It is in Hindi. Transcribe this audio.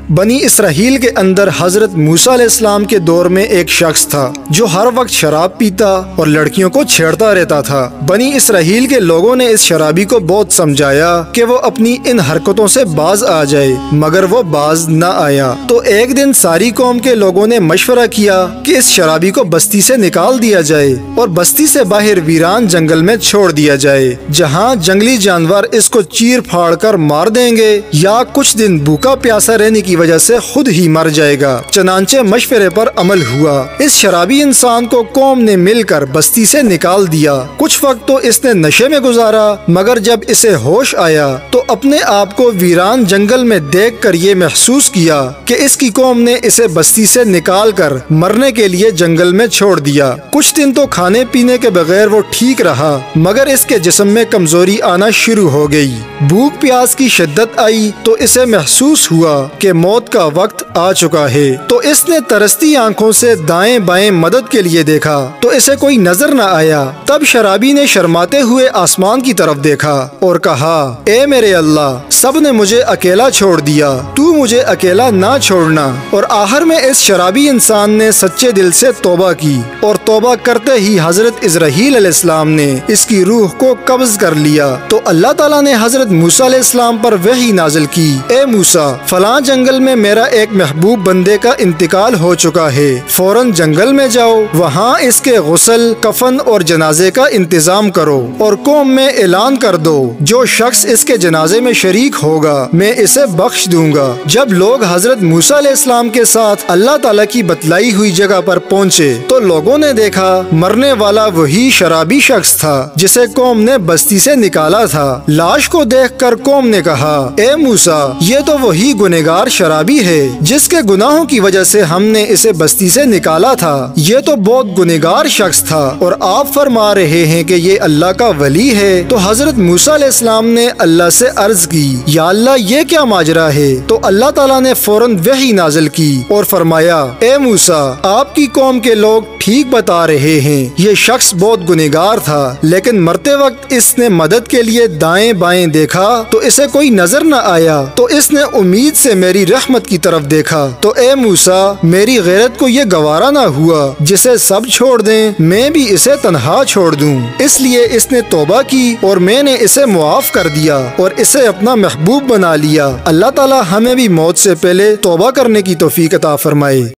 बनी इसराइल के अंदर हजरत मूसा अलैहिस्सलाम के दौर में एक शख्स था जो हर वक्त शराब पीता और लड़कियों को छेड़ता रहता था। बनी इसराइल के लोगों ने इस शराबी को बहुत समझाया कि वो अपनी इन हरकतों से बाज आ जाए, मगर वो बाज न आया। तो एक दिन सारी कौम के लोगों ने मशवरा किया कि इस शराबी को बस्ती से निकाल दिया जाए और बस्ती से बाहर वीरान जंगल में छोड़ दिया जाए, जहाँ जंगली जानवर इसको चीर फाड़ कर मार देंगे या कुछ दिन भूखा प्यासा रहने की वजह से खुद ही मर जाएगा। चनांचे मशवरे पर अमल हुआ। इस शराबी इंसान को कौम ने मिलकर बस्ती से निकाल दिया। कुछ वक्त तो इसने नशे में गुजारा, मगर जब इसे होश आया तो अपने आप को वीरान जंगल में देखकर ये महसूस किया कि इसकी कौम ने इसे बस्ती से निकाल कर मरने के लिए जंगल में छोड़ दिया। कुछ दिन तो खाने पीने के बगैर वो ठीक रहा, मगर इसके जिस्म में कमजोरी आना शुरू हो गई। भूख प्यास की शिद्दत आई तो इसे महसूस हुआ कि मौत का वक्त आ चुका है। तो इसने तरसती आंखों से दाएं बाएं मदद के लिए देखा तो इसे कोई नजर न आया। तब शराबी ने शर्माते हुए आसमान की तरफ देखा और कहा, ए मेरे अल्लाह, सब ने मुझे अकेला छोड़ दिया, तू मुझे अकेला ना छोड़ना। और आखिर में इस शराबी इंसान ने सच्चे दिल से तौबा की और तौबा करते ही हजरत इस्राईल अलैहिस्सलाम ने इसकी रूह को कब्ज कर लिया। तो अल्लाह ताला ने हजरत मूसा अलैहिस्सलाम पर वही नाजिल की, ए मूसा, फलां जंगल में मेरा एक महबूब बंदे का इंतकाल हो चुका है, फौरन जंगल में जाओ, वहाँ इसके गुस्ल, कफन और जनाजे का इंतजाम करो और कौम में ऐलान कर दो, जो शख्स इसके जनाजे में शरीक होगा मैं इसे बख्श दूंगा। जब लोग हजरत मूसा अलैहिस्सलाम के साथ अल्लाह ताला की बतलाई हुई जगह पर पहुँचे तो लोगों ने देखा मरने वाला वही शराबी शख्स था जिसे कौम ने बस्ती से निकाला था। लाश को देखकर कौम ने कहा, ए मूसा, ये तो वही गुनहगार शराबी है जिसके गुनाहों की वजह से हमने इसे बस्ती से निकाला था। ये तो बहुत गुनहगार शख्स था और आप फरमा रहे हैं कि ये अल्लाह का वली है। तो हजरत मूसा अलैहिस्सलाम ने अल्लाह से अर्ज की, या अल्लाह, ये क्या माजरा है? तो अल्लाह ताला ने फौरन वही नाजिल की और फरमाया, ए मूसा, आपकी कौम के लोग ठीक बता रहे हैं, ये शख्स बहुत गुनहगार था, लेकिन मरते वक्त इसने मदद के लिए दाएं बाएं देखा तो इसे कोई नजर न आया, तो इसने उम्मीद से मेरी रहमत की तरफ देखा। तो ए मूसा, मेरी गैरत को ये गवारा ना हुआ जिसे सब छोड़ दें, मैं भी इसे तन्हा छोड़ दूं। इसलिए इसने तौबा की और मैंने इसे मुआफ कर दिया और इसे अपना महबूब बना लिया। अल्लाह ताला हमें भी मौत से पहले तौबा करने की तौफीक अता फरमाए।